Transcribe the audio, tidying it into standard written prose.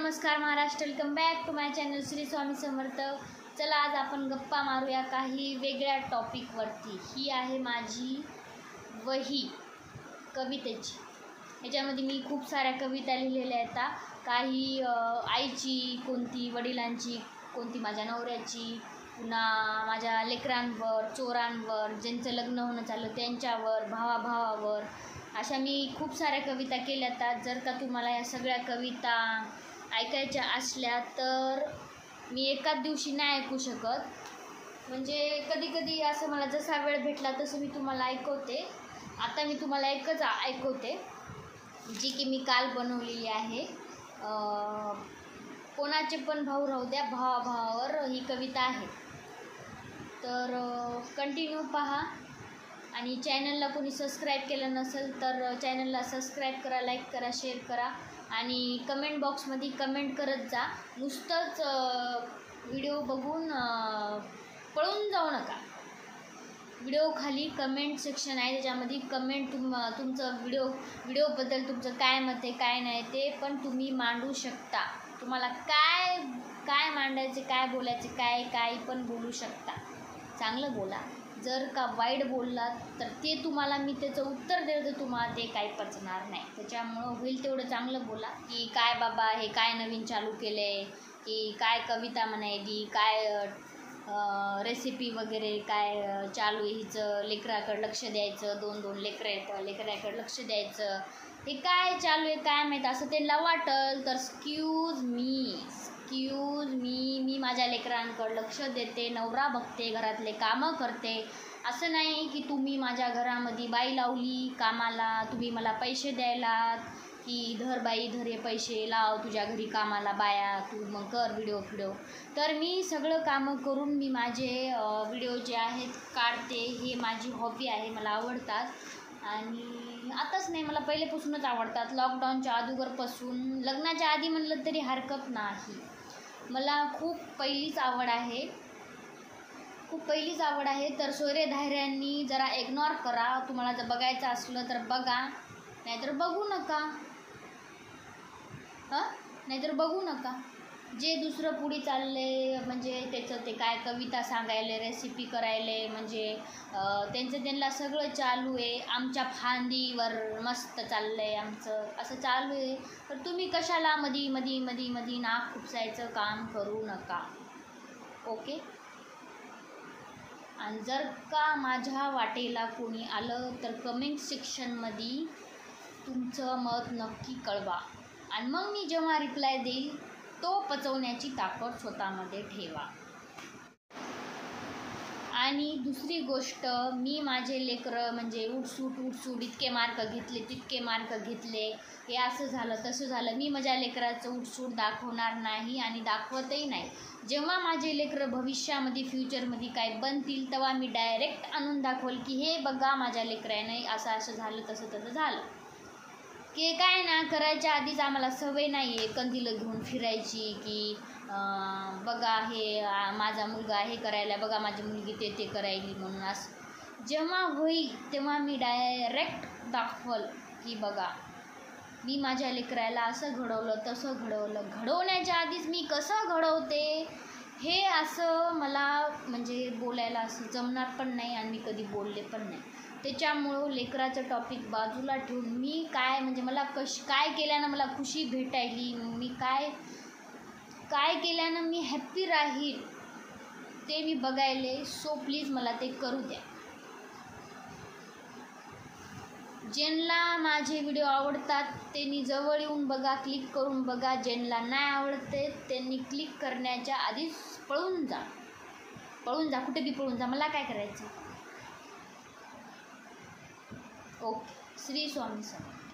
नमस्कार Maharashtra, welcome back to my channel Shri Swami Samarth. चला आज आपण गप्पा मारूया काही वेगळ्या टॉपिकवरती। ही आहे माझी वही कवितेची। ह्याच्यामध्ये मी खूप साऱ्या कविता लिहिलेल्या आहेत। काही आईची, कोणती वडिलांची, कोणती माझ्या नवऱ्याची, पुन्हा माझ्या लेकरांवर, चोरांवर, ज्यांचं लग्न होणं चाललं त्यांच्यावर, भावाभावावर, अशा मी खूप साऱ्या कविता केल्या। जर का तुम्हाला या सगळ्या कविता ऐकायच्या असल्या तर मी एकाच दिवशी नाही ऐकू शकत, म्हणजे कधी कधी असं मला जसा वेळ भेटला तसं मी तुम्हाला ऐकवते। आता मी तुम्हाला एकच ऐकवते जी की मी काल बनवलेली आहे। कोणाचे पण भाऊ राहू द्या, भावाभावावर ही कविता आहे। तर कंटिन्यू पहा आणि चॅनलला कोणी सबस्क्राईब केलं नसेल तर चॅनलला सबस्क्राईब करा, लाईक करा, शेअर करा आणि कमेंट बॉक्समध्ये कमेंट करत जा। नुसतंच व्हिडिओ बघून पळून जाऊ नका। व्हिडिओ खाली कमेंट सेक्शन आहे, त्याच्यामध्ये कमेंट तुमचं व्हिडिओबद्दल तुमचं काय मत आहे, काय नाही ते पण तुम्ही मांडू शकता। तुम्हाला काय मांडायचे, काय बोलायचे, काय पण बोलू शकता। चांगलं बोला। जर का वाईट बोललात तर ते तुम्हाला मी त्याचं उत्तर देतो, तुम्हाला ते काही पचणार नाही। त्याच्यामुळं होईल तेवढं चांगलं बोला की काय बाबा हे काय नवीन चालू केलं आहे, की काय कविता म्हणायली, काय रेसिपी वगैरे काय चालू आहे, हिचं लेकराकडे लक्ष द्यायचं, दोन लेकरं आहेत, लेकराकडे लक्ष द्यायचं, हे काय चालू आहे काय माहीत असं त्यांना वाटलं तर एक्सक्यूज मी, मी माझ्या लेकरांकडे लक्ष देते, नवरा बघते, घरातले कामं करते। असं नाही की तुम्ही माझ्या घरामध्ये बाई लावली कामाला, तुम्ही मला पैसे द्यायलात की धर बाई धर हे पैसे लाव तुझ्या घरी कामाला बाया, तू मग कर व्हिडिओ। तर मी सगळं कामं करून मी माझे व्हिडिओ जे आहेत काढते। हे माझी हॉबी आहे, मला आवडतात आणि आताच नाही, मला पहिलेपासूनच आवडतात। लॉकडाऊनच्या अगोदरपासून, लग्नाच्या आधी म्हणलं तरी हरकत नाही। मला खूप पहिलीच आवड आहे। तर सोयरे-धायऱ्यांनी जरा इग्नोर करा। तुम्हाला जर बघायचं असलं तर बघा, नाहीतर बघू नका। जे दुसरं पुढे चालले म्हणजे त्याचं ते काय कविता सांगायले, रेसिपी करायले, म्हणजे त्यांना सगळं चालू आहे। आमच्या फांदीवर मस्त चाललं आहे आमचं, असं चालू आहे। तर तुम्ही कशाला मधी नाक खुपसायचं काम करू नका, ओके। आणि जर का माझ्या वाटेला कोणी आलं तर कमेंट सेक्शनमध्ये तुमचं मत नक्की कळवा आणि मग मी जेव्हा रिप्लाय देईल तो पचवण्याची ताकद स्वतःमध्ये ठेवा। आणि दुसरी गोष्ट, मी माझे लेकरं म्हणजे उठसूट इतके मार्क घेतले, तितके मार्क घेतले, हे असं झालं तसं झालं, मी माझ्या लेकराचं उठसूट दाखवणार नाही आणि दाखवतही नाही। जेव्हा माझे लेकरं भविष्यामध्ये फ्युचरमध्ये काय बनतील तेव्हा मी डायरेक्ट आणून दाखवल की हे बघा माझ्या लेकराने असं झालं, तसं झालं। की काय ना करायच्या आधीच आम्हाला सवय नाही आहे कंदीलं घेऊन फिरायची की बघा हे माझा मुलगा हे करायला, बघा माझी मुलगी ते करायली म्हणून। असं जेव्हा होईल तेव्हा मी डायरेक्ट दाखवल की बघा मी माझ्या लेकराला असं घडवलं, तसं घडवलं। घडवण्याच्या आधीच मी कसं घडवते हे असं मला म्हणजे बोलायला असं जमणार पण नाही आणि मी कधी बोलले पण नाही। त्याच्यामुळं लेकराचं टॉपिक बाजूला ठेवून मी काय म्हणजे मला काय केल्यानं मला खुशी भेटायली, मी काय केल्यानं मी हॅप्पी राहील ते मी बघायले। सो प्लीज मला ते करू द्या। ज्यांना माझे व्हिडिओ आवडतात त्यांनी जवळ येऊन बघा, क्लिक करून बघा। ज्यांना नाही आवडते त्यांनी क्लिक करण्याच्या आधीच पळून जा, कुठे बी पळून जा, मला काय करायचं। ओके, श्री स्वामी समर्थ।